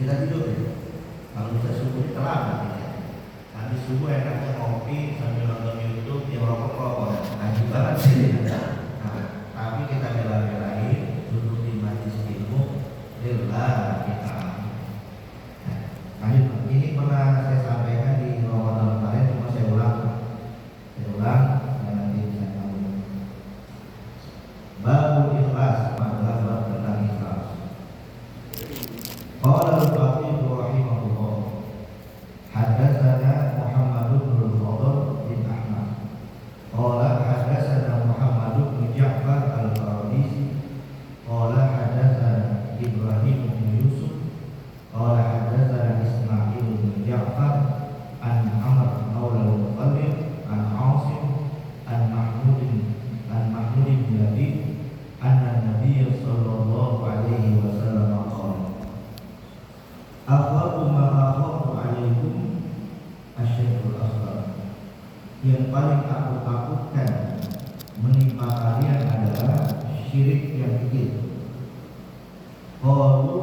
kita tidur ya. Kalau bisa subuh ini terlambat ya. Habis subuh enaknya ngopi sambil nonton YouTube, yang rokok-rokok. Nah, banget sih. Nah, tapi kita bela-belain duduk di majelis ilmu, lillah kita. Nah, ini pernah saya sampaikan di Ramadan kemarin, cuma saya ulang dan nanti bisa tahu. Babul ikhlas adalah bab tentang ikhlas. Qala al-Fatih rahimahullah, hadatsana Muhammad bin Fadl bin Ahmad qala hadatsana Muhammad bin Ja'far al-Qarabisi qala hadatsana Ibrahim bin Yusuf qala hadatsana Ismail bin Ja'far an Amr maula al-Muttalib an Asim an Mahmud bin Labid anna Nabiy sallallahu alaihi wasallam qala akhafu ma akhafu alaikum asyirkul asghar, yang paling aku takutkan menimpa kalian adalah syirik yang kecil. Qalu,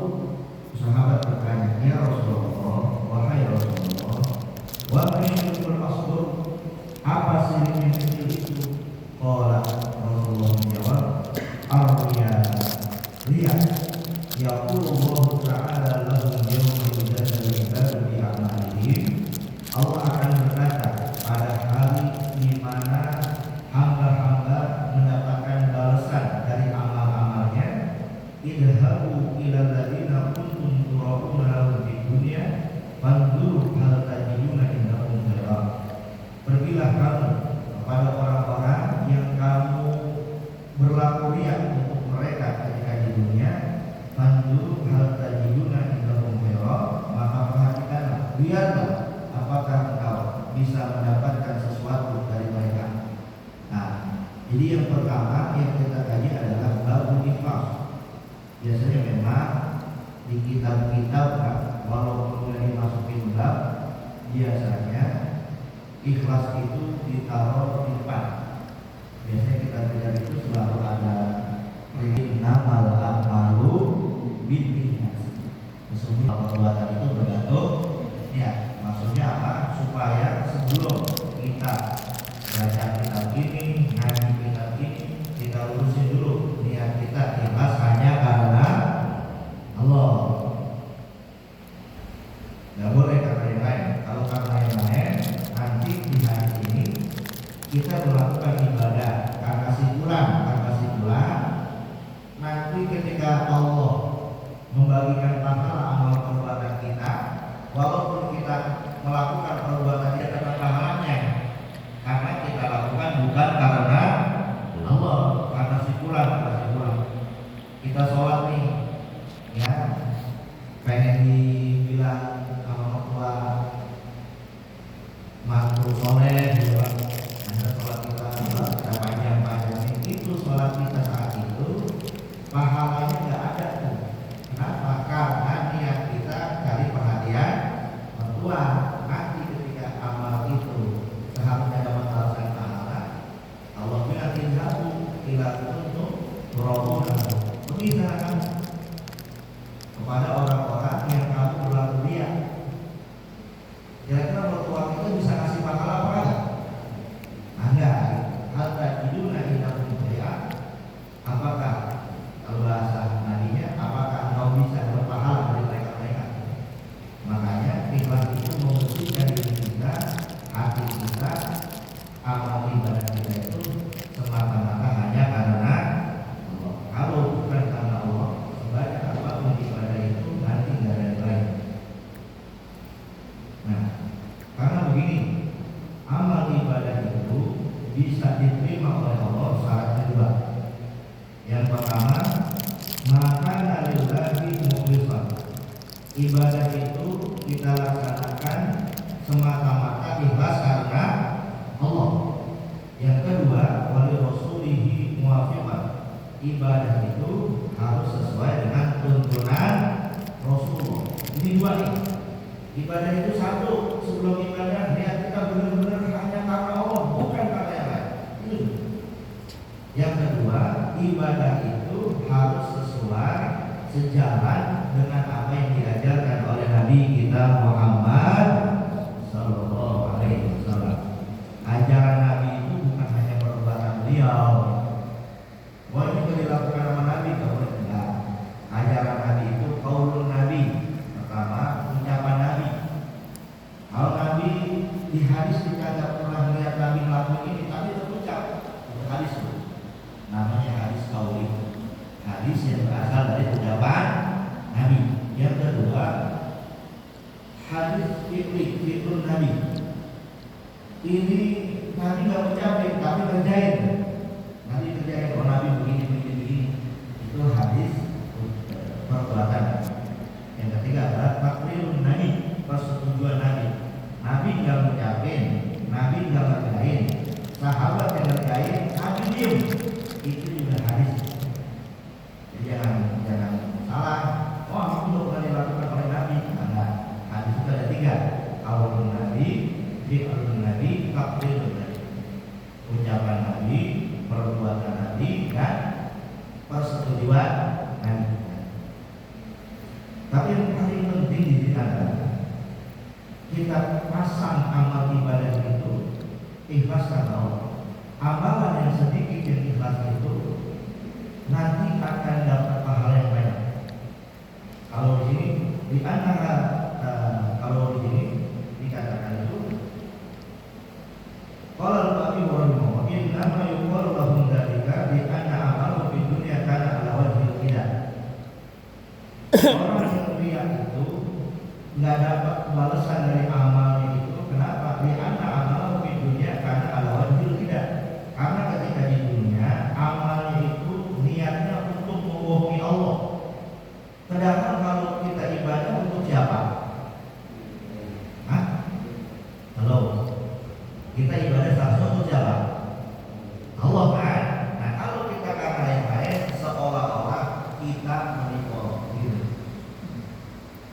sahabat bertanya, ya Rasulullah, wahai Rasulullah, wa asyirkul asghar, apa syirik yang kecil itu? Qala, Rasulullah menjawab, ar-riya, riya. Yaqulullahu ta'ala lahum yawma yujazal ibadu bi a'malihim. Allah akan berkata pada hari di mana hamba-hamba mendapatkan balasan dari amal-amalnya, idhabu ila alladziina kuntum tura'una lahum fid dunya fanzuru hal tajiduna indahum khairan. Pergilah kamu kepada orang-orang yang kamu berlaku riya untuk mereka ketika di dunia, fanzuru hal tajiduna indahum khairan, maka perhatikanlah, lihatlah apakah engkau bisa mendapatkan sesuatu dari mereka. Nah, jadi yang pertama yang kita kaji adalah babul ikhlas. Biasanya memang di kitab-kitab walaupun sudah dimasukin bab, biasanya ikhlas itu ditaruh di depan. Biasanya kita lihat itu selalu ada innamal a'malu binniyat. Sesungguhnya perbuatan itu bergantung ya. Maksudnya apa? Supaya sebelum kita baca kitab ini, ngaji kitab ini, kita urusin dulu niat kita ikhlas hanya karena Allah. Tidak boleh karena yang lain. Kalau karena yang lain, nanti di hari ini kita melakukan ibadah karena simpulan, nanti ketika Allah membagikan pahala amal perbuatan kita, walaupun kita melakukan perbuatan dia karena pahalanya, karena kita lakukan bukan karena Allah, karena simpulan. Kita sholat nih, ya, pengen dibilang sama orang tua mantu soleh, bilang Anda sholat kita panjang itu sholat kita saat itu pahalanya nggak ada tuh. Kenapa? Karena niat kita cari perhatian mertua. Nanti ketika amal itu seharusnya dapat balasan pahala, Allah bilang inhabu ila kuntum turabuna, pergilah kamu kepada orang-orang yang kamu berlaku riya. Kira-kira mertua kita bisa kasih pahala apa enggak? Enggak. Hal tajiduna indahum khairan, apakah kalau bahasa nadinya, apakah engkau bisa berpahala dari mereka? Makanya ikhlas itu membersihkan diri kita, hati kita, amal ibadah kita itu semata-mata hanya karena Allah. Kalau bukan karena Allah, sebanyak apapun ibadah itu nanti nggak ada nilai. Nah, karena begini, amal ibadah itu bisa diterima oleh Allah syaratnya dua. Yang pertama, maka lillahi mukhlishan. Ibadah itu kita laksanakan semata-mata ikhlas karena Allah. Yang kedua, wali rasulihi muwafiqan. Ibadah itu harus sesuai dengan tuntunan Rasulullah. Ini dua nih. Ibadah itu satu, sebelum ibadah niat kita benar-benar hanya karena Allah, bukan karena yang lain. Itu. Yang kedua, ibadah itu harus sesuai sejalan dengan apa yang diajarkan oleh fi'lun Nabi. Ini Nabi nggak ucapin, tapi kerjain. Nabi kerjain, oh Nabi begini. Itu hadis perbuatan. Yang ketiga adalah taklilun Nabi, persetujuan Nabi. Nabi nggak ucapin, Nabi nggak kerjain, sahabat yang kerjain, Nabi diem. Itu juga hadis. Jadi jangan salah. Oh, itu bukan dilakukan oleh Nabi. Enggak. Hadis itu ada 3. Qaulun Nabi, fi'lun Nabi, taqrirun Nabi. Ucapan Nabi, perbuatan Nabi, dan persetujuan Nabi. Tapi yang paling penting di sini adalah kita pasang amal ibadah itu ikhlas karena Allah. Amalan yang sedikit yang ikhlas itu nanti akan dapat pahala yang banyak. Kalau di sini di antara kalau di sini dikatakan itu qala al-Nabi rahimahullah inna ma yuqalu lahum dzalika bi anna amalu fid dunya kana ala wajhil qidah. Orang yang ria itu nggak dapat balasan dari amalnya itu. Kenapa? Di anna amalu fid dunya kana ala wajhil qidah. Karena ketika di dunia amalnya itu niatnya untuk membohongi Allah. Sedangkan kalau kita ibadah untuk siapa? Hah? Halo? Kita ibadah seharusnya untuk siapa? Allah kan? Nah kalau kita karena yang lain seolah-olah kita menipu gitu.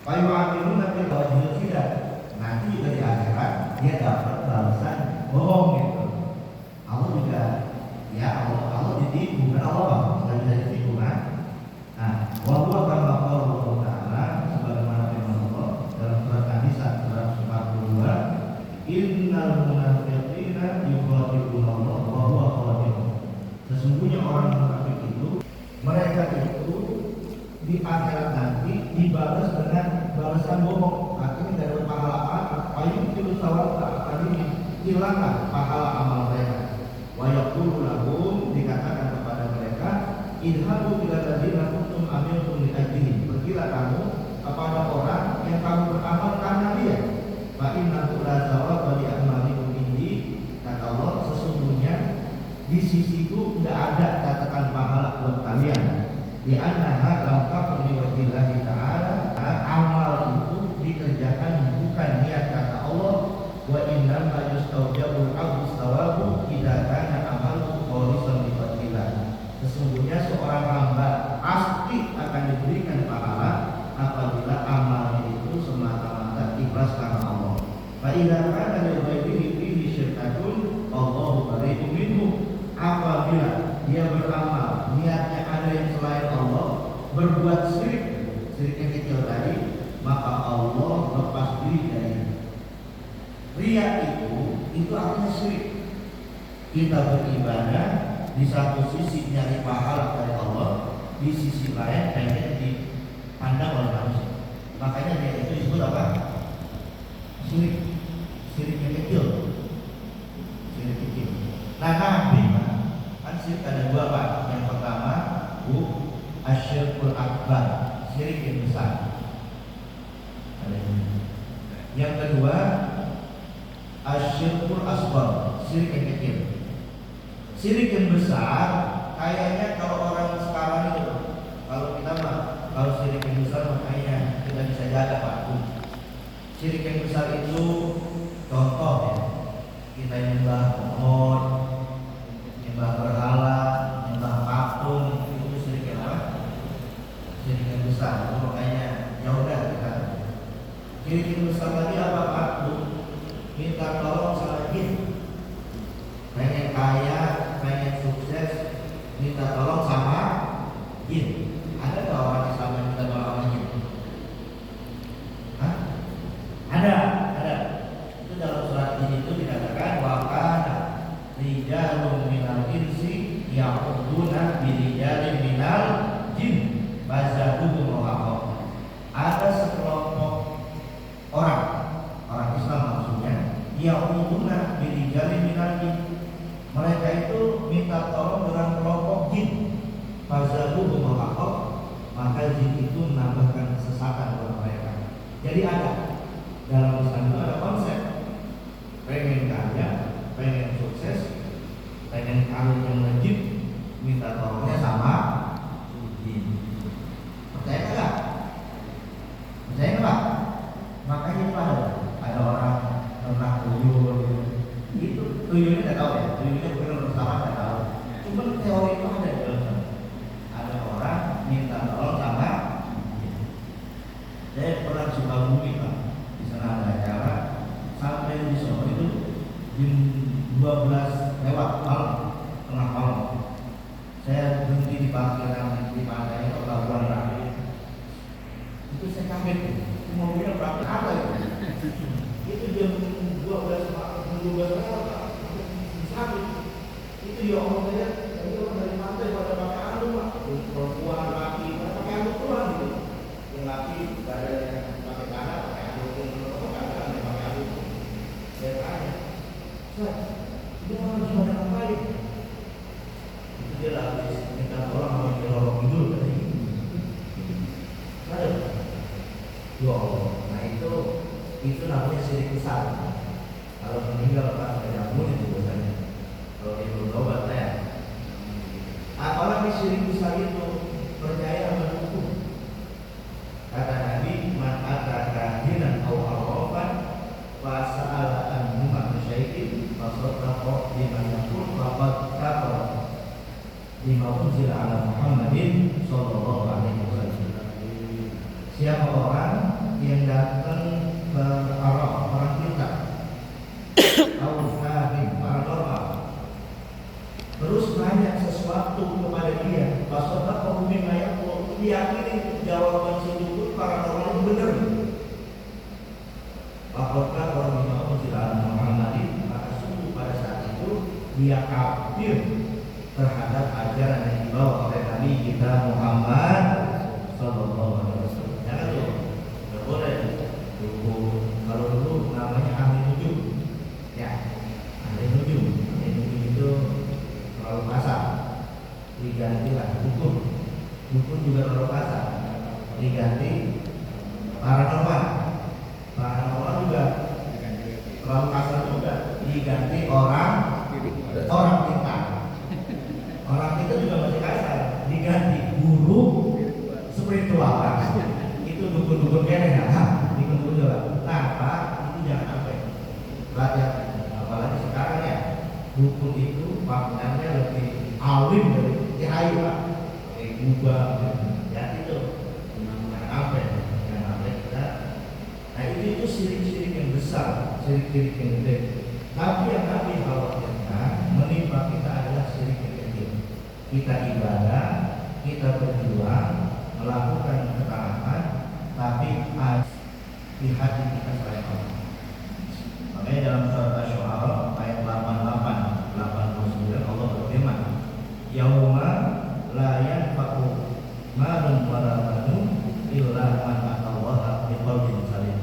Payu amilun nanti wajib tidak. Nanti juga di akhirat dia dapat balasan bohong gitu. Allah juga ya Allah ditipu kan Allah nggak bisa ditipu kan? Nah, wahwa kama qala Allah Ta'ala sebagaimana firman Allah dalam surat An-Nisa 142, innal munafiqina yukhadi'una Allah wa huwa khadi'uhum. Sesungguhnya orang munafik itu mereka itu di akhirat nanti dibalas dengan balasan bohong. Artinya tidak ada pahala apa, payung itu sawab tadi hilanglah pahala amal mereka. Wa yaqulu lahum, dikatakan kepada mereka, idhabu ila ladzina kuntum amiltum li ajlihi. Pergilah kamu kepada orang yang kamu beramal karena dia. Fa innahu la thawaba li a'malikum indi. Kata Allah, sesungguhnya di sisiku tidak ada catatan pahala buat kalian. Di annaha lam takun li wajhillahi ta'ala. Amal itu dikerjakan bukan niat kata Allah. Wa innam ma yustaujabul 'abdu thawabu idza kana amaluhu khalisan li wajhillah. Sesungguhnya seorang hamba pasti akan diberikan pahala apabila amalnya itu semata-mata ikhlas karena Allah. Fa idza kana li ghairihi fihi syirkatun Allahu bari'un minhu. Apabila dia beramal niatnya ada yang selain Allah, berbuat syirik yang kecil tadi, maka Allah lepas diri dari ria itu artinya syirik. Kita beribadah di satu sisi nyari pahala dari Allah, di sisi lain pengen dipandang oleh manusia. Makanya dia itu disebut apa? Syirik. Syirik yang kecil. Syirik kecil. Nah, Nabi kan syirik ada 2 Pak. Yang pertama asyirkul akbar, syirik yang besar. Yang kedua asyirkul asghar, syirik yang kecil. Syirik yang besar kayaknya kalau orang sekarang itu, kalau kita mah kalau syirik yang besar makanya kita bisa jaga Pak. Syirik yang besar itu contoh ya, kita nyembah pohon, nyembah berhala, nyembah patung, itu syirik yang apa? Syirik yang besar. Itu makanya ya udah kita. Syirik yang besar lagi apa Pak? Minta tolong sama jin. Pengen kaya, pengen sukses, minta tolong sama jin. Ada nggak orang Islam yang minta tolong sama jin? Hah? Ada. Itu dalam surat jin itu dikatakan wa kana rijalun minal insi ya'uduna birijalin minal jin fazaduhum rahaqa. Ada sekelompok orang Islam maksudnya ya'uduna birijalin minal jin. Mereka itu minta tolong dengan kelompok jin. Fazaduhum rahaqa, maka jin itu menambahkan kesesatan kepada mereka. Jadi ada Dalam Islam itu ada konsep, pengen kaya, pengen sukses, pengen karir yang legit, minta tolongnya sama ini. Percaya nggak? Percaya nggak? Makanya itu ada orang pernah tuyul gitu. Itu tuyulnya nggak tahu ya, tuyulnya bukan bersama nggak tahu. Cuma teori itu ada di dalam. Ada orang minta tolong sama. Saya pernah suka bumi Pak. Di sana ada acara sampai di sana itu jam 12 lewat malam, tengah malam. Saya berhenti di parkiran di pantai itu Pelabuhan Rakyat. Itu saya kaget, mobilnya berapa ada itu? Itu jam 12 lewat, sakit. Itu ya Allah saya, itu orang dari pantai pada pakai anu Pak, perempuan laki pada pakai anu pulang gitu. Yang laki ada yang pakai kanan, pakai anu pakai anu. Saya tanya, ini orang cuma ngapain? Itu dia lagi minta orang mau nyelorong dulu tadi. Ada, ya Allah. Nah itu namanya syirik besar. Kalau meninggal pas menyambut itu biasanya. Kalau dia belum tobat ya. Apalagi syirik besar itu percaya sama dukun. Kata Nabi, man ataka hinan aw arrafan fa sa'ala an huma syai'in fa saddaqa bima yaqul faqad kafara bima unzila ala Muhammadin sallallahu alaihi wasallam. Siapa orang yang datang ke orang kita atau kahin paranormal terus nanya sesuatu kepada dia, fa saddaqa bima yaqul, diyakini jawaban si dukun paranormal itu benar. Apakah orang yang mau menjelaskan Muhammadin, maka sungguh pada saat itu dia kafir terhadap ajaran yang dibawa oleh Nabi kita Muhammad sallallahu alaihi wasallam. Jangan tuh, nggak boleh. Kalau dulu namanya ahli nujum, ya ahli nujum itu terlalu kasar, digantilah dukun juga terlalu kasar, diganti paranormal juga terlalu kasar juga, diganti orang kita juga masih kasar, diganti guru spiritual itu dukun keren ya, dukun juga. Nah Pak, itu jangan sampai belajar, apalagi sekarang ya dukun itu maknanya lebih alim dari kiai Pak, juga ya itu jangan sampai kita. Nah itu syirik-syirik yang besar, syirik-syirik yang gede. Tapi yang Nabi khawatirkan menimpa kita adalah syirik yang kecil. Kita ibadah, kita berjuang, melakukan ketaatan, tapi di hati kita selain Allah. Makanya dalam surat Asy-Syu'ara ayat 88, 89 Allah berfirman, Yauma la yanfa'u malun wala banun illa man atallaha biqalbin salim.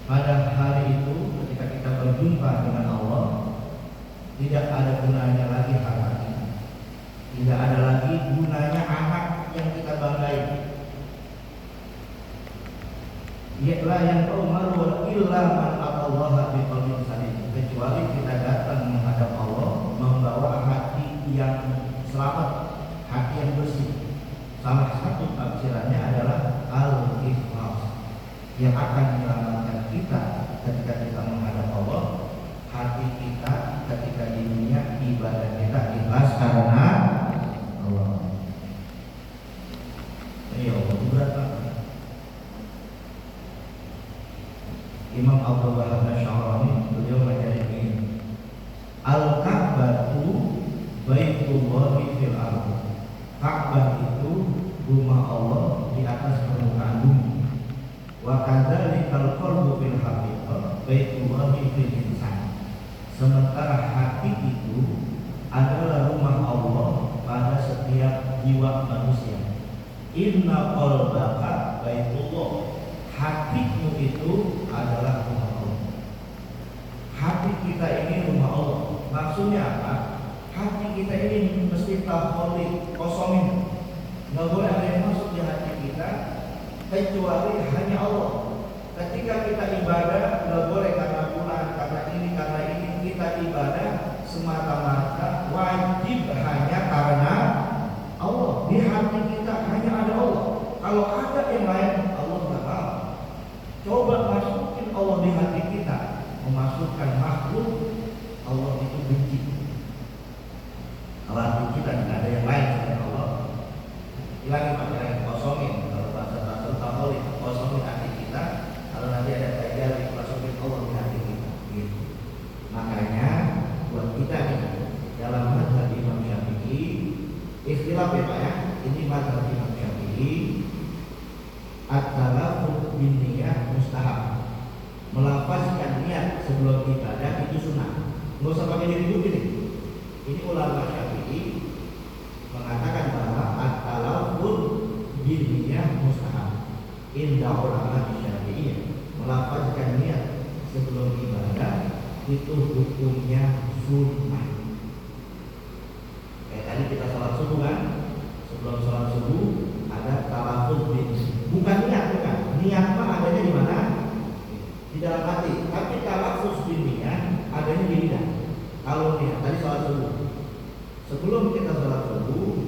Pada hari itu ketika kita berjumpa dengan Allah, tidak ada gunanya lagi harta kita, tidak ada lagi gunanya anak yang kita banggai. La yanfa'u malun illa man atallaha biqalbin salim, kecuali kita datang menghadap Allah membawa hati yang selamat, hati yang bersih. Salah satu tafsirannya adalah al-ikhlas, yang akan menyelamatkan kita ketika kita menghadap Allah. Hati kita ketika di dunia ibadah kita ikhlas karena Allah. Ini Allah berat banget. Imam Abdul Wahab Asy-Sya'rani beliau mengajarkan ini, Al-Ka'batu Baitullahi fil ardh. Ka'bah itu rumah Allah di atas permukaan bumi. Wa kadzalikal qalbu fil haqiqah Baitullahi fil insan. Sementara hati itu adalah rumah Allah pada setiap jiwa manusia. Inna qalbaka baitullah. Hatimu itu adalah rumah Allah. Hati kita ini rumah Allah. Maksudnya apa? Hati kita ini mesti taholi, kosongin. Nggak boleh ada yang masuk di hati kita kecuali hanya Allah. Ketika Ketika kita ibadah, nggak boleh karena bulan, karena ini, kita ibadah semata-mata wajib hanya karena Allah. Di hati kita hanya ada Allah. Kalau ada yang lain, Allah nggak mau. Coba masukin Allah di hati kita, memasukkan makhluk, Allah itu benci. Kalau hati kita tidak ada yang lain selain Allah, hilangin pakai kosongin. Kalau bahasa Katolik, kosongin hati kita. Kalau nanti ada tajal, masukin Allah di hati kita. Gitu. Makanya buat kita nih dalam mazhab Imam Syafi'i, ikhtilaf ya Pak ya. Ini mazhab Imam Syafi'i, at-talaffuz bin niyah mustahab. Melafazkan niat sebelum ibadah itu sunnah. Nggak usah pakai diri gini. Ini ulama Syafi'i mengatakan bahwa at-talaffuz bin niyah mustahab. Indah ulama Syafi'i melafazkan niat sebelum ibadah itu hukumnya sunnah. Kayak tadi kita sholat subuh kan, sebelum sholat subuh ada talaffuz bin, bukan niat mah adanya di mana? Di dalam hati. Tapi talaffuz bin niat adanya di lidah. Kalau niat tadi sholat subuh, sebelum kita sholat subuh,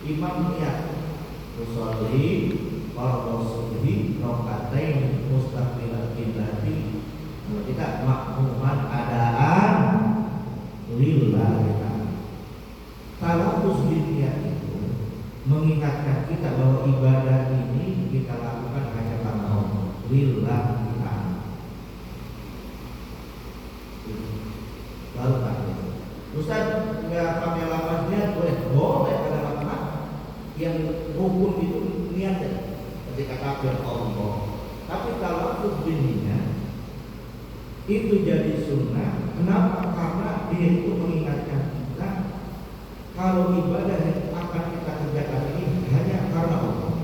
imam niat usolli fardhu subhi rakaatain mustaqbilal qiblati. Kita makmuman adaan lillahi ta'ala. Talaffuz bin niat itu mengingatkan kita bahwa ibadah ini kita lakukan hanya karena Allah, lillahi ta'ala. Lalu tak Ustaz nggak pakai lafaz niat boleh pada makna yang rukun itu niatnya ketika takbir Allah. Tapi talaffuz bin niat itu jadi sunnah. Kenapa? Karena dia itu mengingatkan kita kalau ibadah yang akan kita kerjakan ini hanya karena Allah.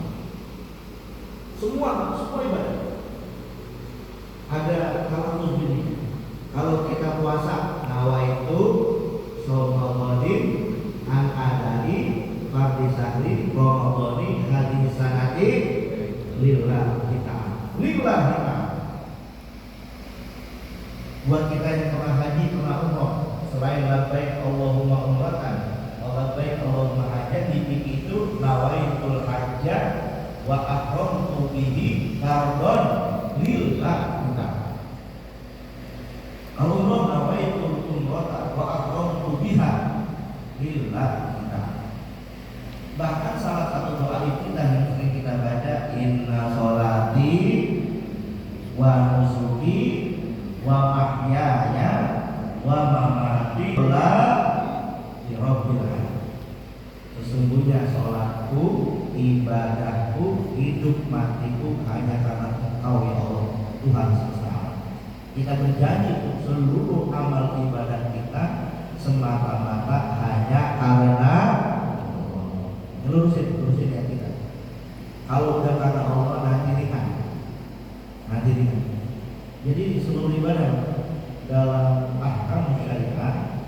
Semua ibadah ada talaffuz bin niat. Kalau kita puasa, nawaitu Ramadan an adai fardhi sahri Ramadhani hadhihi sanati lillahi ta'ala. Lillahi ta'ala. Buat kita yang pernah haji, pernah umrah, selain labbaik Allahumma umratan wa labbaik Allahumma hajjah, di fikih itu nawaitul hajjah wa ahramtu bihi fardhon lillahi ta'ala. Kalau umrah nawaitul umrata wa ahramtu biha lillahi ta'ala. Bahkan salah satu doa kita yang sering kita baca, inna sholati wa nusuki wa mahyaya wa mamati lillahi rabbil alamin. Sesungguhnya sholatku, ibadahku, hidup matiku hanya karena Engkau ya Allah, Tuhan semesta alam. Kita berjanji untuk seluruh amal ibadah kita semata-mata hanya karena Allah. Lurusin ya kita. Kalau udah karena Allah nanti ringan. Jadi seluruh ibadah dalam ahkam syariat,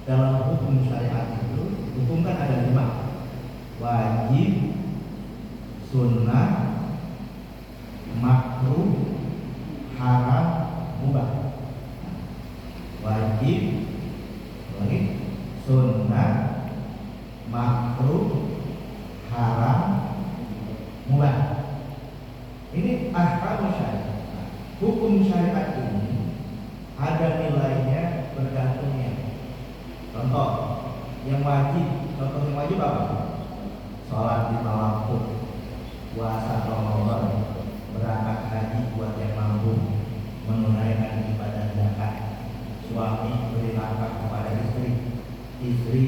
dalam hukum syariat itu, hukum kan ada 5: wajib, sunnah, makruh, haram, mubah. Wajib, sunnah, makruh, haram, mubah. Ini ahkam syariat. Hukum syariat ini ada nilainya bergantungnya. Contoh yang wajib apa? Sholat lima waktu, puasa Ramadan, berangkat haji buat yang mampu, menunaikan ibadah zakat, suami beri nafkah kepada istri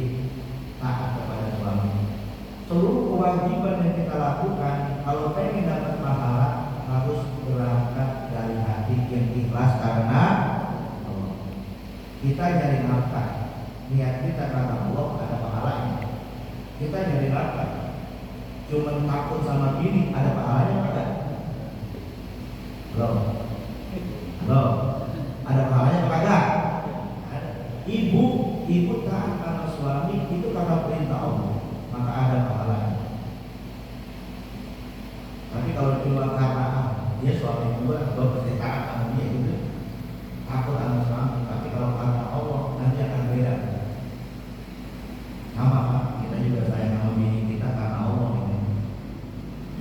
taat kepada suami. Seluruh kewajiban yang kita lakukan, kalau pengen dapat pahala, harus berangkat dari hati yang ikhlas karena Allah. Kita nyari nafkah, niat kita karena Allah, ada pahalanya. Kita nyari nafkah, cuma takut sama bini, ada pahalanya enggak? Loh, ada pahalanya enggak? Ibu taat karena suami itu karena perintah Allah, maka ada pahalanya. Tapi kalau cuma karena dia suami gua pasti taat.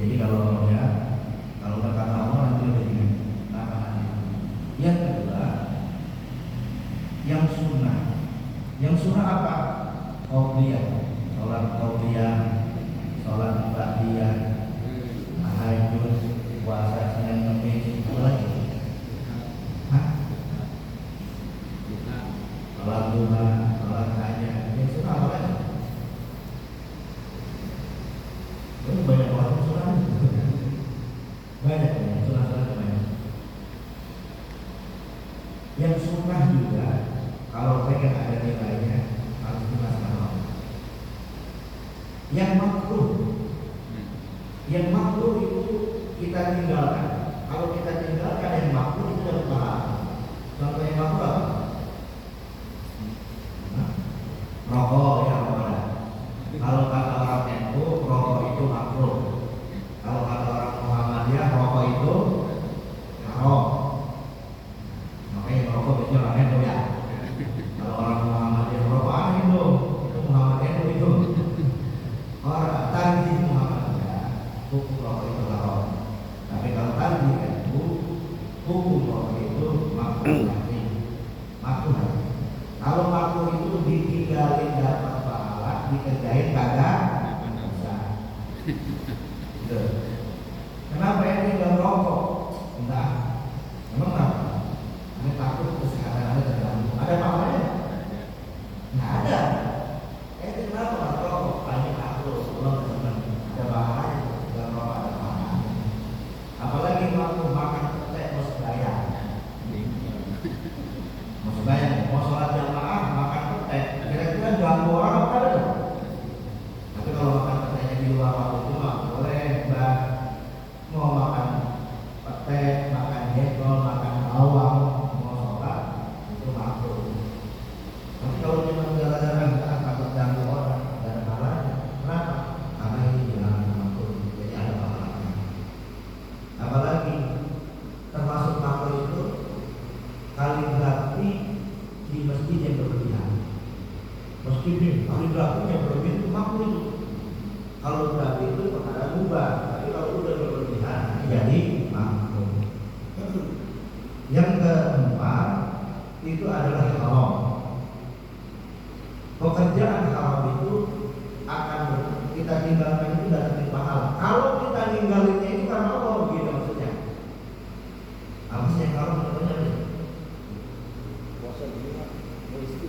Jadi kalau udah kata Allah nanti udah ingat tambahan. Yang kedua, yang sunnah. Yang sunnah apa? Qabliyah, sholat qabliyah, sholat ba'diyah, tahajud, puasa Senin Kamis, apa lagi? Sholat duha, sholat hajat. Yang sunnah apa lagi? Ini banyak orang sunnah. Banyak sunnah banyak. Yang sunnah juga kalau pengen ada nilainya harus dilaksanakan. Yang makruh itu kita tinggalkan. Kalau kita tinggalkan yang makruh itu dapat pahala. Contoh yang makruh apa? Rokok ya orang. Kalau kata orang NU rokok itu makruh. Kalau kata orang Muhammadiyah rokok itu haram. Makanya rokok itu orang NU ya. Kalau orang Muhammadiyah rokok aneh dong. Itu Muhammad NU itu. Orang tadi Muhammadiyah hukum rokok itu haram. Tapi kalau tadi NU hukum rokok itu makruh. Kalau makruh itu ditinggalin dapat pahala, dikerjain kagak bisa. Kenapa ya tinggal rokok? Enggak. Emang kenapa? Ini takut kesehatan Anda terganggu. Ada pahalanya? Nggak ada. Kenapa nggak rokok? Banyak makruh. Belum teman. Ada pahalanya. Tinggal rokok ada pahalanya. Apalagi makruh makan petek mau bayar. Mau bayar. Mau sholat jamaah makan petek. Kira-kira ganggu orang apa ada? Tapi kalau makan peteknya di luar waktu itu mah boleh, Mbak. Mau makan petek, makan jengkol, makan bawang, mau sholat itu makruh. Tapi kalau cuma gara-gara kita takut ganggu orang, tidak ada pahalanya. Kenapa? Karena ini bilang makruh, jadi ada pahalanya. Apalagi termasuk makruh itu kaligrafi di masjid yang berlebihan. Masjid ini kaligrafi yang berlebihan itu makruh itu. Kalau berarti itu perkara mubah, tapi kalau udah berlebihan jadi makruh. Yang keempat itu adalah haram. Pekerjaan haram itu akan kita tinggalkan itu dari pahala. Kalau kita ninggalinnya itu karena Allah begitu maksudnya. Apa sih yang haram contohnya? Puasa dulu, polisi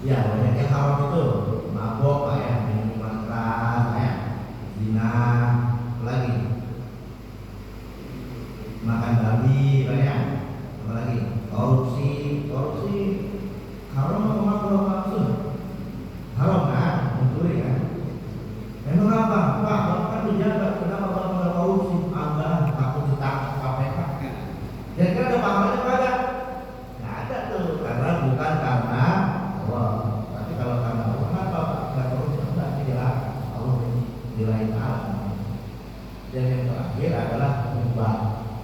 ya, banyak yang haram itu. Mabok, minuman keras, zina, lagi makan babi, apalagi korupsi haram apa makruh maksud? Haram kan, mencuri kan? Memang apa? Pak, kan dijaga, kenapa Bapak nggak korupsi? Anda takut ditangkap KPK. Kira-kira ada pahalanya pada? Nggak ada tuh, karena bukan karena Allah. Tapi kalau karena Allah, kenapa nggak korupsi? Enggak, tidak. Allah nilai alam. Dan yang terakhir adalah mubah.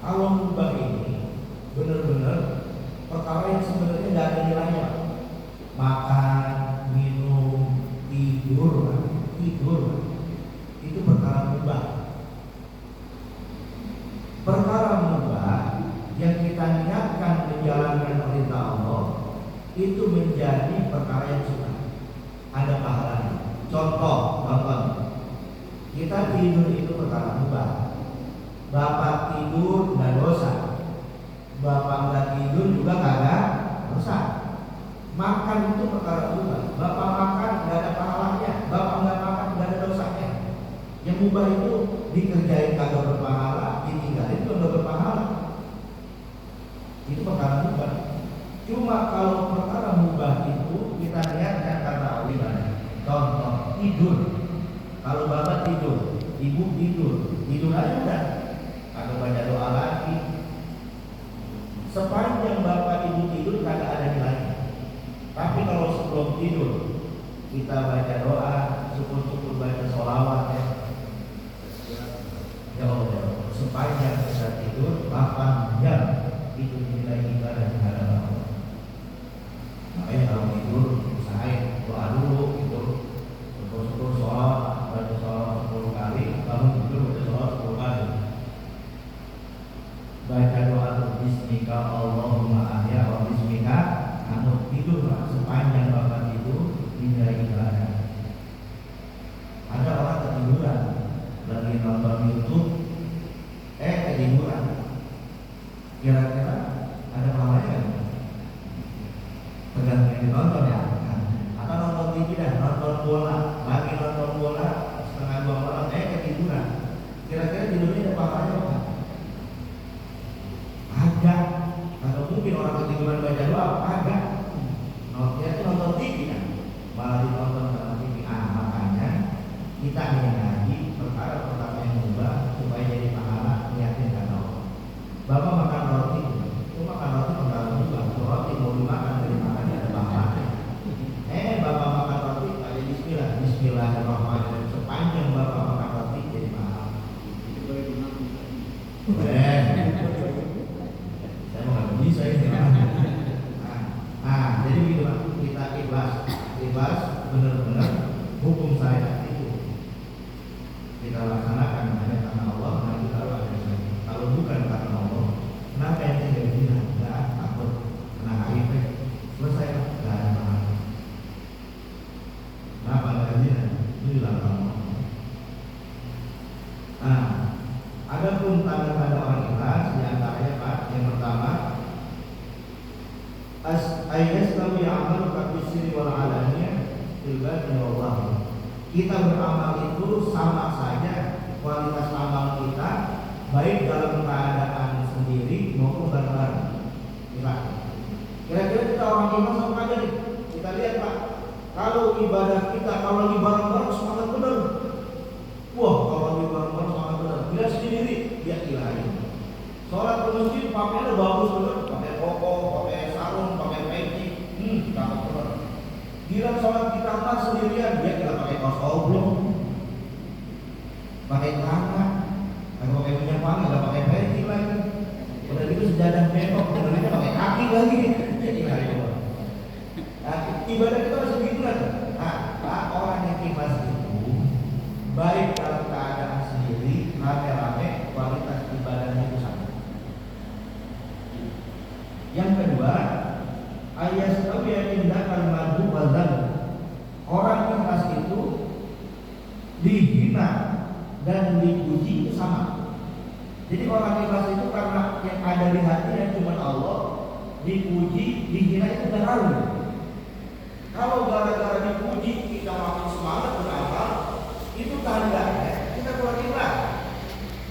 Kalau mubah ini benar-benar perkara yang sebenarnya nggak ada nilainya. Makan, minum, tidur itu perkara mubah. Perkara mubah yang kita niatkan menjalankan perintah Allah itu menjadi perkara yang sunnah, ada pahalanya. Contoh, kita tidur itu perkara mubah. Bapak tidur nggak dosa, bapak nggak tidur juga kagak dosa. Makan itu perkara mubah. Bapak makan nggak ada pahalanya, bapak nggak makan nggak ada dosanya. Yang mubah itu dikerjain kagak berpahala, ditinggalin juga nggak berpahala. Itu perkara mubah. Cuma kalau perkara mubah itu kita niatkan karena Allah. Contoh tidur. Kalau bapak tidur, ibu tidur aja udah. Kagak baca doa lagi. Sepanjang bapak ibu tidur kagak ada nilainya. Tapi kalau sebelum tidur kita baca doa, syukur-syukur baca sholawat ya Allah, sepanjang kita tidur 8 jam itu nilai ibadah di hadapan Allah. Makanya kalau tidur usahain doa dulu, tidur syukur-syukur sholawat, baca sholawat 10 kita hanya ngaji perkara pertama yang berubah supaya jadi pahala niatin karena Allah. Bapak makan roti, itu makan roti pengalaman juga. Roti mau dimakan dari makan ada pahalanya. Bapak makan roti ada Bismillah, Bismillahirrahmanirrahim. Sepanjang bapak makan roti jadi pahala. Saya mau nggak bisa ini. Jadi begitu Pak, kita ikhlas benar-benar hukum syariat itu kita laksanakan hanya karena Allah, dan kita laksanakan. Kalau bukan karena Allah, kenapa yang tinggal di sini? Nggak takut kena HIV, selesai Pak, nggak ada masalah. Kenapa nggak di sini? Itu dilakukan Allah. Adapun tanda-tanda orang ikhlas diantaranya Pak, yang pertama ayyastawi amaluka bis-sirri wal alaniyah fil batin wallah. Kita beramal itu sama saja kualitas amal kita, baik dalam keadaan sendiri maupun bareng-bareng. Kira-kira kita orang iman sama aja nih. Kita lihat Pak, kalau ibadah kita kalau lagi bareng-bareng semangat benar. Wah, kalau lagi bareng-bareng semangat benar. Bila sendiri dia ilahi. Sholat ke masjid pakainya bagus benar, pakai koko, pakai sarung, pakai peci, cakep benar. Bila sholat di kamar sendirian, dia tidak pakai kaos oblong, pakai celana, atau pakai minyak wangi, nggak pakai peci lagi. Udah gitu sejadah mepok, sebenarnya pakai kaki lagi. Ibadah kita harus begitu kan? Orang yang ikhlas itu baik dalam keadaan sendiri, rame-rame, kualitas ibadahnya itu sama. Yang kedua, ayastawi indakal madu wal dzam. Orang ikhlas itu dihina dan dipuji itu sama. Jadi orang ikhlas itu karena yang ada di hatinya cuma Allah, dipuji, dihina itu terlalu. Kalau gara-gara dipuji kita makin semangat beramal, itu tandanya kita kurang ikhlas.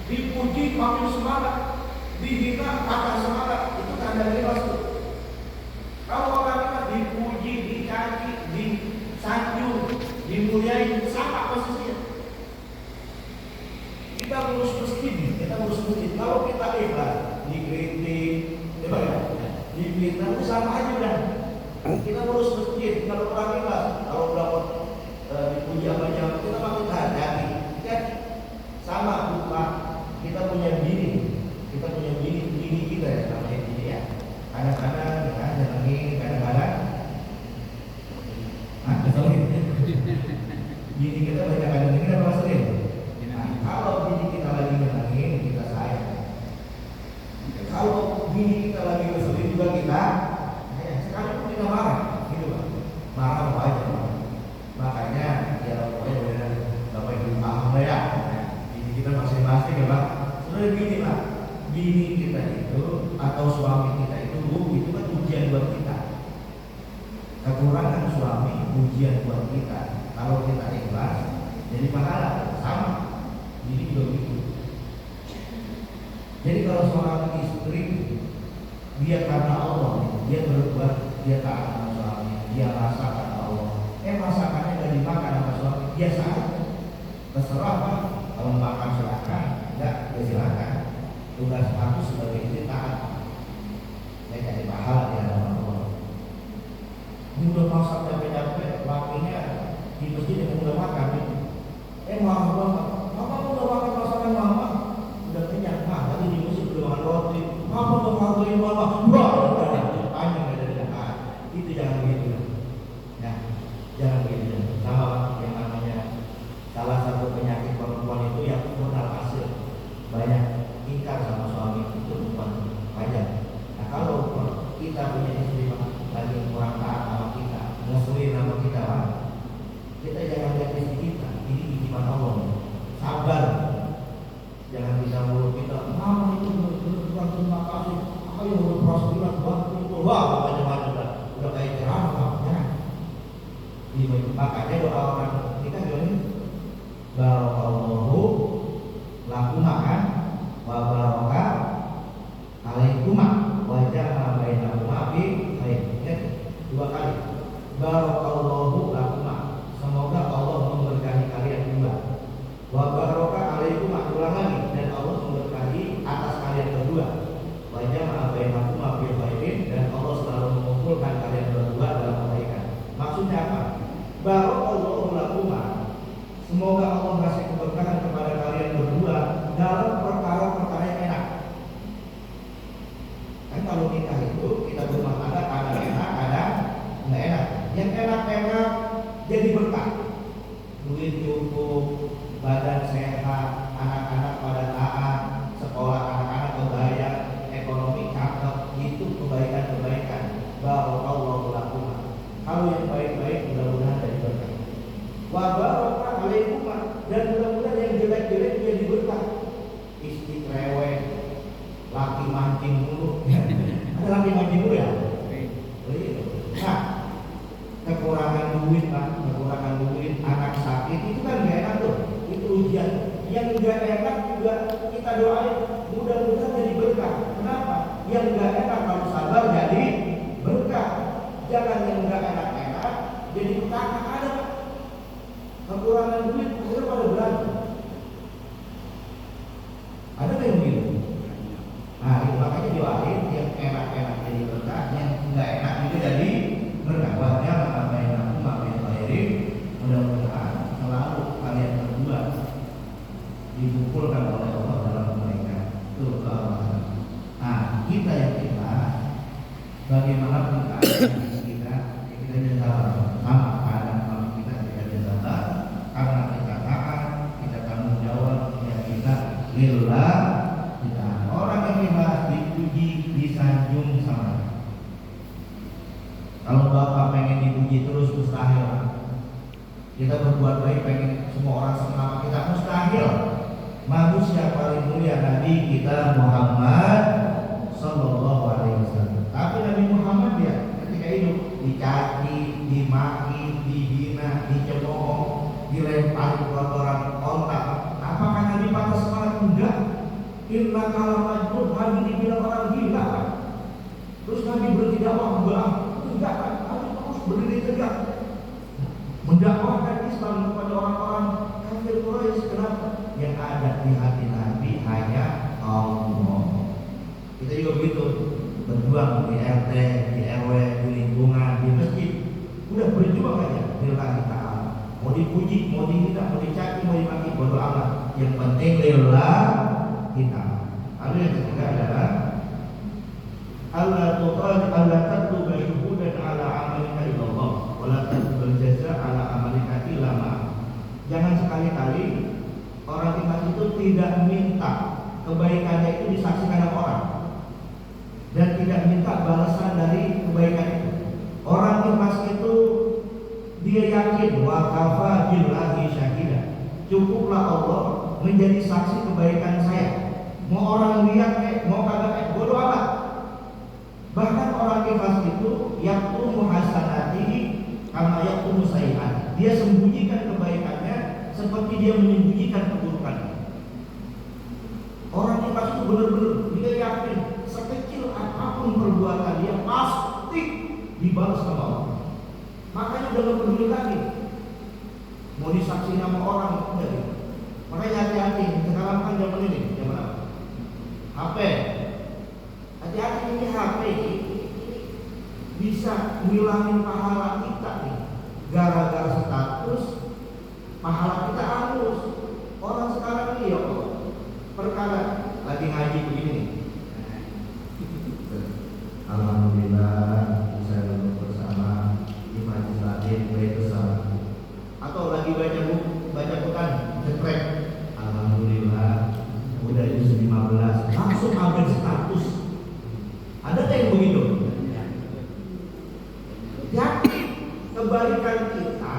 Dipuji makin semangat, dihina akan semangat, itu tanda ikhlas. Kalau orang kita dipuji, dicaci, disanjung, dimuliain, sama posisinya. Kita ngurus masjid. Kalau kita ikhlas, dikritik, difitnah itu sama aja udah. Kita ngurus masjid. Kalau orang ikhlas, kalau dapat dipuji apa aja, kita makin hati-hati. Kan sama Pak. Kita punya bini kita ya, namanya bini ya. Kadang-kadang ya, kadang-kadang bini kita banyak kadang-kadang kita apa sering. Kalau bini kita lagi nyenengin, kita sayang. Kalau bini kita lagi keselin juga kita sekarang kita marah, gitu Pak. Marah aja. Makanya ya pokoknya benar Bapak Ibu paham lah ya. Bini kita masing-masing ya Pak. Sebenarnya gini Pak, bini kita itu atau suami kita itu kan ujian buat kita. Kekurangan suami ujian buat kita. Kalau kita ikhlas, jadi pahala sama. Jadi juga begitu. Jadi kalau seorang istri dia karena Allah, dia berbuat, dia taat sama suami, dia masak karena Allah. Masakannya gak dimakan sama suami, biasa aja. Terserah Pak, kalau makan silakan, enggak ya silakan. Tugas aku sebagai istri taat. Saya cari pahala di hadapan Allah. Ini udah masak capek-capek, lakinya di masjid yang udah makan. Maaf banget, Mama udah makan masakan Mama, udah kenyang. Tadi di masjid udah makan roti. Mama udah makan Mama, panjang dari itu jangan begitu. Nah, jangan begitu. Sama yang namanya salah satu penyakit perempuan itu yang modal hasil banyak ingkar sama suami itu bukan panjang. Nah kalau kita punya istri lagi kurang taat sama kita, ngeselin sama kita, kita jangan lihat istri kita. Ini titipan Allah. Sabar. Jangan bisa mulut kita. Mama itu berbuat terima kasih. Ayo berproses bantu. Wah macam-macam udah kayak ceramah. Makanya doa orang kita gini. Barakallahu lakuma kan wa baraka alaikuma wa ja'ala bainakuma fi khair. Dua kali. Barakallahu lakuma. Semoga Allah memberkahi kalian dua. semoga Allah kasih keberkahan kepada kalian berdua dalam perkara-perkara yang enak. Kan kalau nikah itu kita berumah tangga kadang enak, kadang nggak enak. Yang enak-enak jadi berkah, duit cukup, badan sehat, anak-anak pada taat, sekolah anak-anak kebayar, ekonomi cakep, itu kebaikan-kebaikan. Barakallahu lakum. Kalau yang baik-baik mudah-mudahan jadi berkah. Wa baraka alaikum, dan mudah-mudahan yang jelek-jelek jadi berkah. Istri cerewet, laki mancing dulu. Ada laki mancing dulu ya? Nah, kekurangan duit Pak, kekurangan duit, anak sakit, itu kan gak enak tuh. Itu ujian. Yang gak enak juga kita doain mudah-mudahan jadi berkah. Kenapa? Yang gak enak kalau sabar jadi berkah. Jangan yang gak enak-enak jadi petaka. Ada kekurangan duit, akhirnya pada berantem. Ada yang begitu? Nah, itu makanya doain yang enak-enak jadi berkah, yang gak enak juga jadi berkah. Wahnya menambahin aku maafin khairin. Mudah-mudahan selalu kalian berdua dikumpulkan oleh Allah dalam mereka. Itu Allah. Nah, kita bagaimanapun keadaan kita jalan sama keadaan kalau kita jalan karena kita taat, kita tanggung jawab, ya kita lillah. Kita orang yang ikhlas dipuji, disanjung sama. Kalau bapak pengen dipuji terus mustahil. Kita berbuat baik pengen semua orang senang sama kita mustahil. Manusia paling mulia Nabi kita Muhammad Sallallahu Alaihi Wasallam. Tapi Nabi Muhammad ya ketika hidup dicaci, dimaki, dihina, dicemooh, dilempari kotoran ontak. Apakah Nabi patah semangat? Enggak. Inna kalam majnun, Nabi dibilang orang gila kan? Terus Nabi berhenti dakwah? Enggak kan? Nabi terus berdiri tegak mendakwahkan Islam kepada orang-orang kafir Quraisy. Kenapa? Yang ada di hati Nabi hanya Allah. Kita juga begitu, berjuang di RT, di RW, di lingkungan, di masjid. Udah berjuang aja lillahi ta'ala. Mau dipuji, mau dihina, mau dicaci, mau dimaki, bodo amat. Yang penting lillah kita. Lalu yang ketiga adalah Allah tatlu syuhudan ala amalika illallah wa la tatlu jaza ala amalika ilama. Jangan sekali-kali orang ikhlas itu tidak minta kebaikannya itu disaksikan oleh orang dan tidak minta balasan dari kebaikan itu. Orang ikhlas itu dia yakin wa kafa billahi syahida. Cukuplah Allah menjadi saksi kebaikan saya. Mau orang lihat mau kagak bodoh amat. Bahkan orang ikhlas itu yaktumu hasanatihi kama yaktumu sayyi'at. Dia sembunyikan kebaikannya seperti dia menyembunyikan keburukannya. Orang ikhlas itu benar-benar dia yakin sekecil apapun perbuatan dia pasti dibalas sama Allah. Makanya udah gak peduli lagi mau disaksikan sama orang enggak. Makanya hati-hati sekarang kan zaman ini zaman apa? HP. Hati-hati ini HP ini bisa ngilangin pahala kita nih. Gara-gara status pahala kita hangus. Orang sekarang ini ya Allah, perkara lagi ngaji begini nih. Alhamdulillah bisa duduk bersama di majelis taklim bersama. Atau lagi baca buku, baca Quran, cekrek. Alhamdulillah udah juz 15, langsung ambil status. Ada yang begitu? Yakin kebaikan kita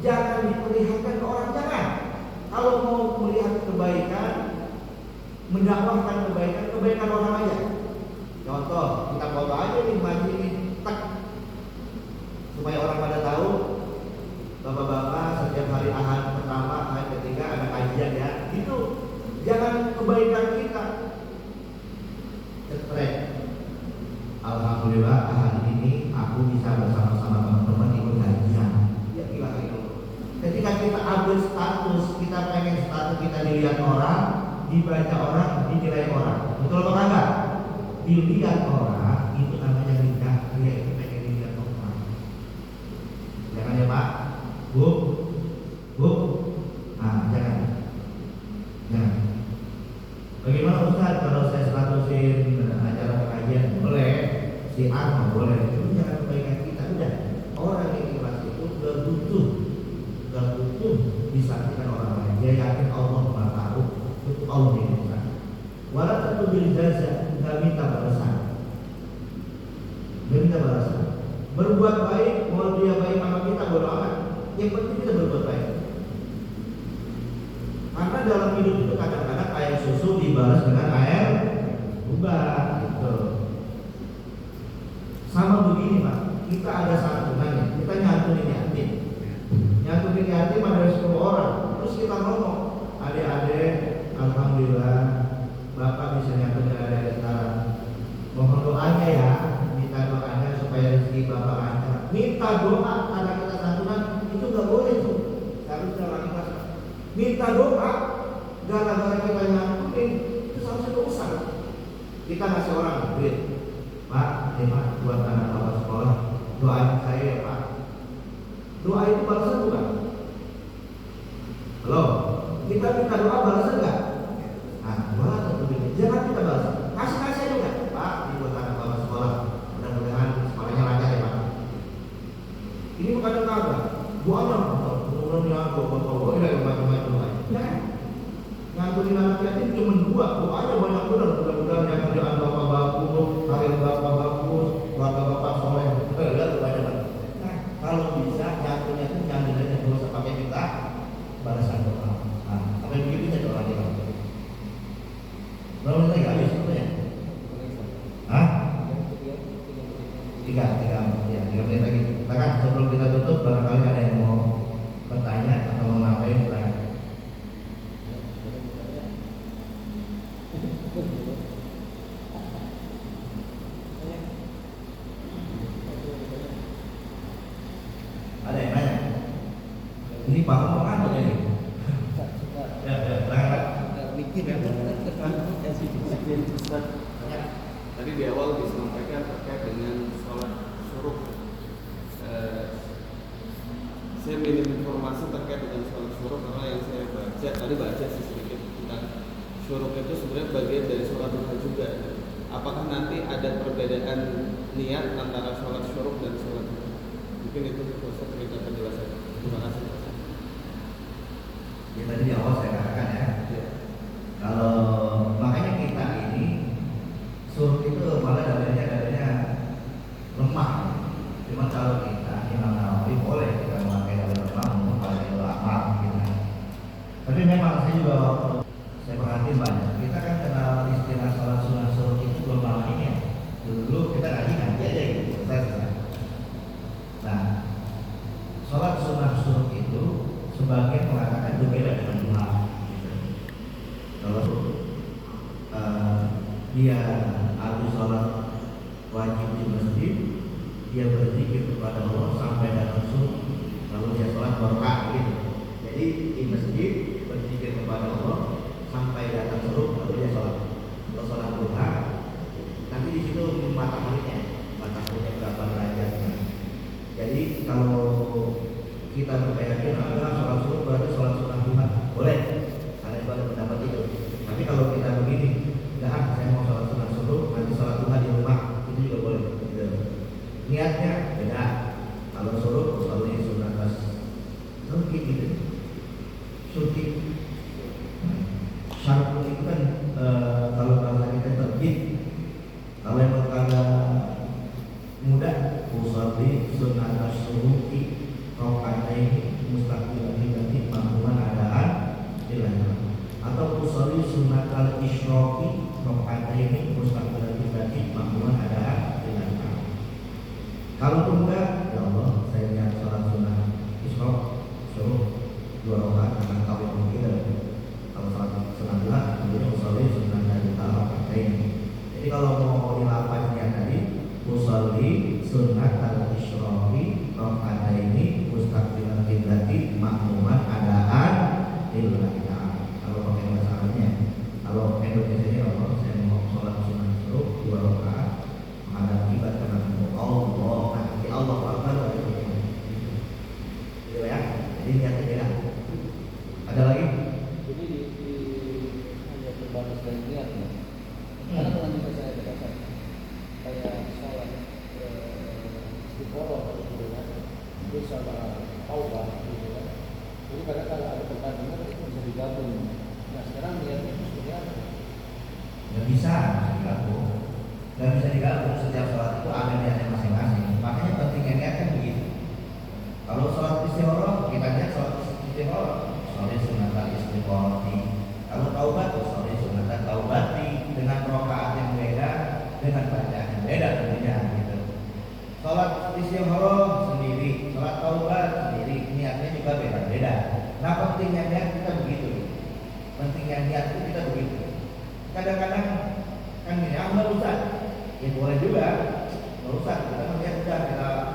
jangan diperlihatkan ke orang, jangan. Kalau mau melihat kebaikan, mendakwahkan kebaikan orang aja. Contoh, kita foto aja nih maju ini, tak, supaya orang pada tahu. Bapak-bapak setiap hari Ahad pertama, Ahad ketiga ada kajian ya. Itu jangan kebaikan kita. Cetrek. Alhamdulillah hari ini aku bisa bersama-sama teman-teman ikut kajian. Ya gila itu. Ketika kita update status, kita pengen status kita dilihat orang, dibaca orang, dinilai orang. Betul atau enggak? Dilihat orang itu namanya lidah, dia itu pengen dilihat orang. Jangan ya Pak, Bu. Nah, bikin acara pengajian boleh, si A boleh, itu jangan kebaikan kita. Udah, orang yang ikhlas itu gak butuh disaksikan orang lain. Dia yakin Allah Maha Tahu, itu Allah yang bisa. Walau tentu bil jaza, gak minta balasan, Berbuat baik, mau dia baik sama kita bodo amat. Yang penting kita berbuat baik. Karena dalam hidup itu kadang-kadang air susu dibalas dengan air ubah gitu. Sama begini Pak, kita ada santunannya, kita nyantunin yatim. Nyantunin yatim ada 10 orang. Terus kita ngomong, adik-adik, alhamdulillah Bapak bisa nyantunin adik-adik sekarang. Mohon doanya ya, minta doanya supaya rezeki Bapak lancar. Minta doa karena kita santunan itu gak boleh tuh. Harusnya orang ikhlas. Minta doa gara-gara kita nyantunin itu seharusnya dosa. Kita ngasih orang duit, Pak, Pak, buat anak Bapak sekolah, doain saya ya Pak. Doa itu balasan bukan? Halo, kita minta doa balasan enggak? Nah, doa atau duit, jangan kita balas. Kasih juga, Pak, ini buat anak Bapak sekolah. Mudah-mudahan sekolahnya lancar ya Pak. Ini bukan doa, doanya mudah-mudahan doa ini macam-macam doa. Jangan. Nganturin anak yatim cuma 2, doanya banyak benar. Mudah-mudahan yang kerjaan Bapak bagus, karir Bapak bagus, keluarga Bapak soleh. Lihat banyak banget. Nah, kalau bisa nyantunya itu nyantunya dulu sampai kita balasan doa. Nah, sampai begitunya doa kita. Berapa menit lagi habis sebetulnya? Hah? 3 menit lagi. Kan sebelum kita tutup, barangkali ada yang mau bertanya atau mau ngapain silahkan. Ada yang nanya? Ini Pak mau ngantuk ini? Ya, silahkan. Mikir ya, tadi di awal disampaikan terkait dengan sholat syuruk. Saya minim informasi terkait dengan sholat syuruk karena yang saya baca sih sedikit tentang syuruk itu sebenarnya bagian dari sholat duha juga. Apakah nanti ada perbedaan niat antara sholat syuruk dan sholat duha? Mungkin itu bisa cerita penjelasan. Terima kasih. Ya tadi di awal saya katakan ya. Kalau makanya kita ini syuruk itu malah dalilnya lemah. Cuma kalau kita Imam Nawawi boleh kita memakai dalil lemah untuk dalil amal gitu. Tapi memang saya juga saya perhatiin banyak. Kita kan kenal istilah sholat sunnah syuruk itu belum lama ini ya. Dulu kita ngaji aja gitu. Selesai. Nah, sholat sunnah syuruk itu sebagian mengatakan itu beda dengan duha. Kalau dia habis sholat wajib di masjid, dia berzikir kepada Allah sampai datang subuh, lalu dia sholat berkah gitu. Jadi di masjid berzikir kepada Allah sampai datang subuh, lalu dia sholat. Kalau sholat duha, nanti di situ mataharinya berapa derajatnya. Jadi kalau kita berkeyakinan adalah sholat subuh berarti sholat sunnah duha, boleh. Ada yang pendapat itu. Tapi kalau kita begini, enggak, saya mau sholat sunnah subuh, nanti sholat duha di rumah, itu juga boleh. Gitu. Niatnya beda. Kalau suruh, sholatnya sunnah pas. Mungkin gitu. Syuting. Syarul itu kan kalau bahasa kita terbit. Kalau yang berkata mudah, usolli sunnah subuhi rokataini mustaqbilan mahmuman adaan dilanjut. Atau usolli sunnah al-isyraqi rokataini mustaqbilan mahmuman adaan dilanjut. Kalau enggak, ya Allah, saya niat sholat sunnah isyraq suruh 2 rakaat dengan kawin mungkin. Kalau sholat sunnah duha, kemudian usolli sunnah al-rokataini. Jadi kalau mau dilapasnya tadi usolli sunnah al-isyraqi rakaataini mustaqbilan qiblati makmuman adaan lillahi ta'ala. Kalau pakai bahasa Arabnya, kalau Indonesia Allah, saya mau sholat sunnah suruh 2 rakaat menghadap kiblat karena Allah, nanti Allah Akbar gitu ya. Jadi niatnya beda. Ada lagi? Jadi hanya terbatas dari niatnya. Karena kalau kita syukur gitu kan, terus sama taubat gitu kan. Jadi kadang kalau ada pertandingan itu bisa digabung. Nah sekarang niatnya itu seperti apa? Nggak bisa digabung, nggak bisa digabung. Setiap sholat itu ada niatnya masing-masing. Makanya pentingnya niat kan begitu. Kalau sholat istikharah, kita lihat sholat istikharah, sholat sunatan istikharati. Kalau taubat, sholat sunatan taubati, dengan rakaat yang beda, dengan bacaan yang beda tentunya gitu. Sholat istikharah sendiri, sholat taubat sendiri, niatnya juga beda-beda. Nah pentingnya niat kita begitu. Pentingnya niat itu kita begitu. Kadang-kadang kan gini, nggak usah, ya boleh juga, nggak usah. Kita melihat udah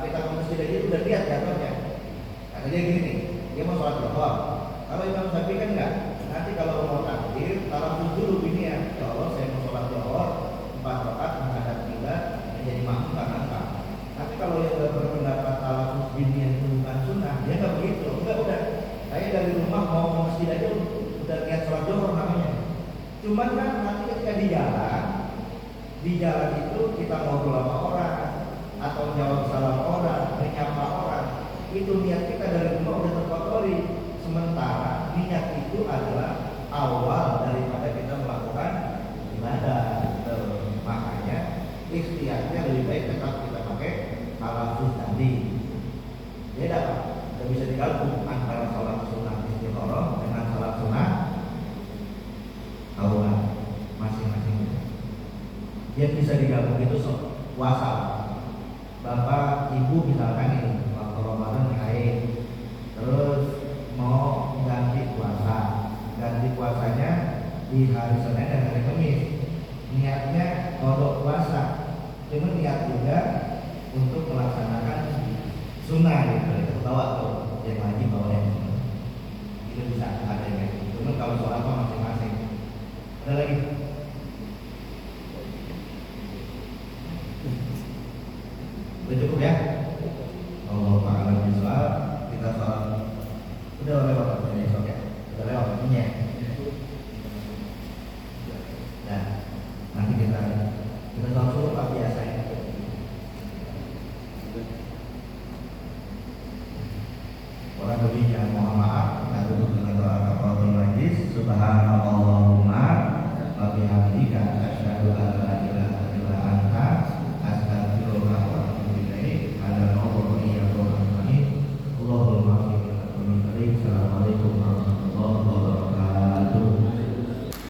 kita ke masjid aja udah lihat jatuhnya. Kata dia gini nih, dia mau sholat zuhur. Kalau Imam Syafi'i kan enggak. Nanti kalau mau takbir, talafuz dulu ini ya. Ya Allah, saya mau sholat zuhur 4 rakaat menghadap kiblat, jadi makmum karena engkau. Tapi kalau yang berpendapat talafuz ini yang itu bukan sunnah, dia nggak begitu. Enggak udah. Saya dari rumah mau ke masjid aja udah lihat sholat zuhur namanya. Cuman kan nanti ketika di jalan itu kita ngobrol sama orang atau jawab salam orang, menyapa orang, itu niat kita dari rumah udah terkotori. Sementara niat itu adalah awal daripada kita melakukan ibadah. Makanya ikhtiarnya lebih baik tetap kita pakai talafuz tadi. Beda Pak, tidak bisa digabung antara sholat sunnah istikharah dengan sholat sunnah taubat masing-masing. Yang bisa digabung itu puasa. Bapak, ibu misalkan ini waktu Ramadan haid, terus mau ganti puasanya di hari Senin dan hari Kamis. Niatnya untuk puasa, cuma niat juga untuk melaksanakan sunnah gitu. Itu bawa tuh yang wajib bawa yang sunnah. Itu bisa ada yang gitu. Cuma kalau soal apa masing-masing. Ada lagi? Udah cukup ya? Allah Ta'ala soal kita soal udah lewat waktunya besok ya? Udah lewat waktunya. Nah, nanti kita soal suruh apa biasa ya? Orang berbicara